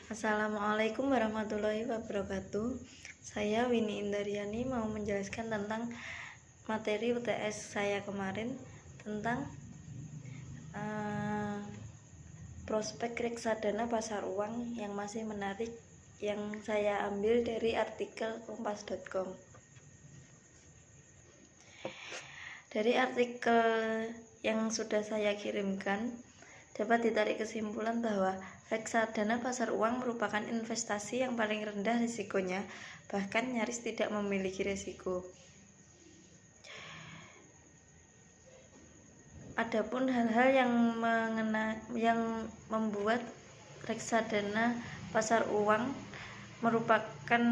Assalamualaikum warahmatullahi wabarakatuh. Saya Winnie Indaryani mau menjelaskan tentang materi UTS saya kemarin tentang prospek reksadana pasar uang yang masih menarik, yang saya ambil dari artikel kompas.com. Dari artikel yang sudah saya kirimkan, dapat ditarik kesimpulan bahwa reksadana pasar uang merupakan investasi yang paling rendah risikonya, bahkan nyaris tidak memiliki risiko. Adapun hal-hal yang membuat reksadana pasar uang merupakan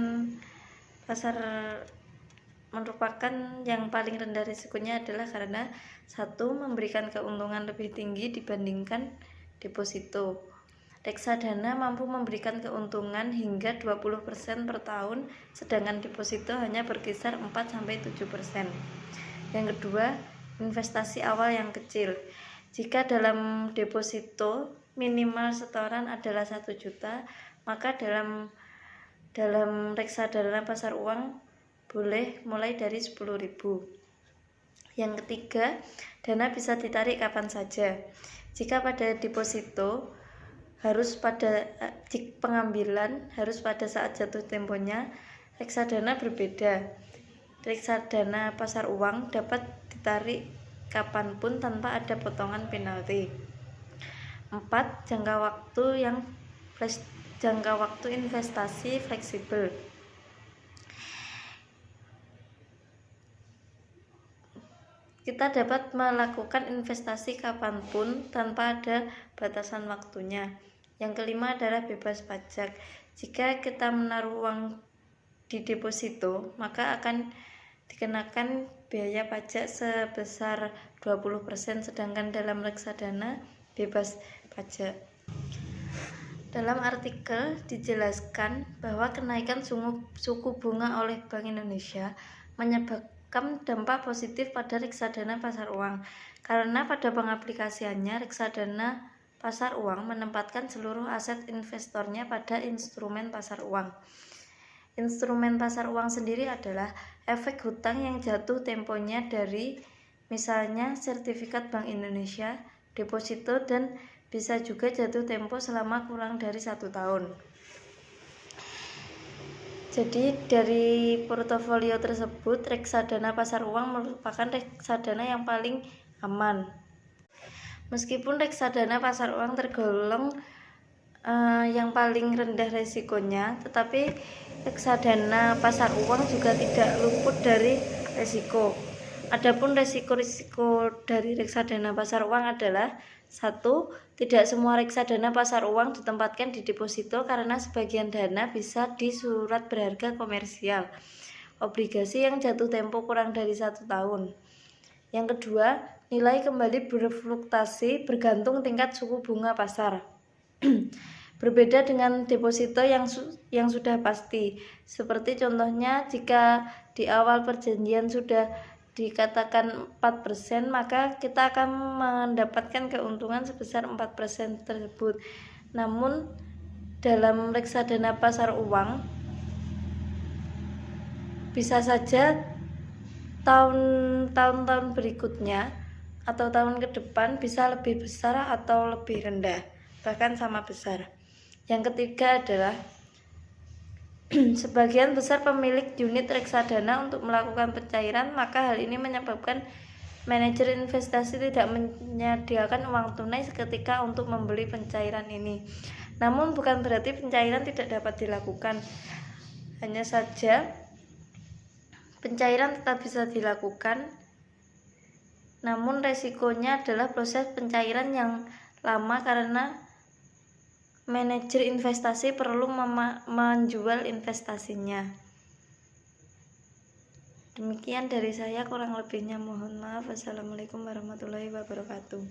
yang paling rendah risikonya adalah karena satu, memberikan keuntungan lebih tinggi dibandingkan deposito. Reksadana mampu memberikan keuntungan hingga 20% per tahun, sedangkan deposito hanya berkisar 4-7%. Yang kedua, investasi awal yang kecil. Jika dalam deposito minimal setoran adalah 1 juta, maka dalam reksadana pasar uang boleh mulai dari 10.000. Yang ketiga, dana bisa ditarik kapan saja. Jika pada deposito pengambilan harus pada saat jatuh temponya, reksadana berbeda. Reksadana pasar uang dapat ditarik kapanpun tanpa ada potongan penalti. 4. Jangka waktu investasi fleksibel. Kita dapat melakukan investasi kapanpun tanpa ada batasan waktunya. Yang kelima adalah bebas pajak. Jika kita menaruh uang di deposito, maka akan dikenakan biaya pajak sebesar 20%, sedangkan dalam reksadana bebas pajak. Dalam artikel dijelaskan bahwa kenaikan suku bunga oleh Bank Indonesia menyebabkan dampak positif pada reksadana pasar uang, karena pada pengaplikasiannya reksadana pasar uang menempatkan seluruh aset investornya pada instrumen pasar uang. Instrumen pasar uang sendiri adalah efek hutang yang jatuh temponya dari misalnya sertifikat Bank Indonesia, deposito, dan bisa juga jatuh tempo selama kurang dari 1 tahun. Jadi dari portofolio tersebut, reksadana pasar uang merupakan reksadana yang paling aman. Meskipun reksadana pasar uang tergolong yang paling rendah resikonya, tetapi reksadana pasar uang juga tidak luput dari resiko. Adapun resiko-resiko dari reksadana pasar uang adalah: 1. Tidak semua reksadana pasar uang ditempatkan di deposito karena sebagian dana bisa di surat berharga komersial, obligasi yang jatuh tempo kurang dari 1 tahun. Yang kedua, nilai kembali berfluktuasi bergantung tingkat suku bunga pasar. Berbeda dengan deposito yang sudah pasti. Seperti contohnya, jika di awal perjanjian sudah dikatakan 4%, maka kita akan mendapatkan keuntungan sebesar 4% tersebut. Namun dalam reksadana pasar uang bisa saja tahun-tahun berikutnya atau tahun ke depan bisa lebih besar atau lebih rendah, bahkan sama besar. Yang ketiga adalah sebagian besar pemilik unit reksadana untuk melakukan pencairan, maka hal ini menyebabkan manajer investasi tidak menyediakan uang tunai seketika untuk membeli pencairan ini. Namun bukan berarti pencairan tidak dapat dilakukan. Hanya saja pencairan tetap bisa dilakukan, namun resikonya adalah proses pencairan yang lama karena manajer investasi perlu menjual investasinya. Demikian dari saya, kurang lebihnya mohon maaf. Wassalamualaikum warahmatullahi wabarakatuh.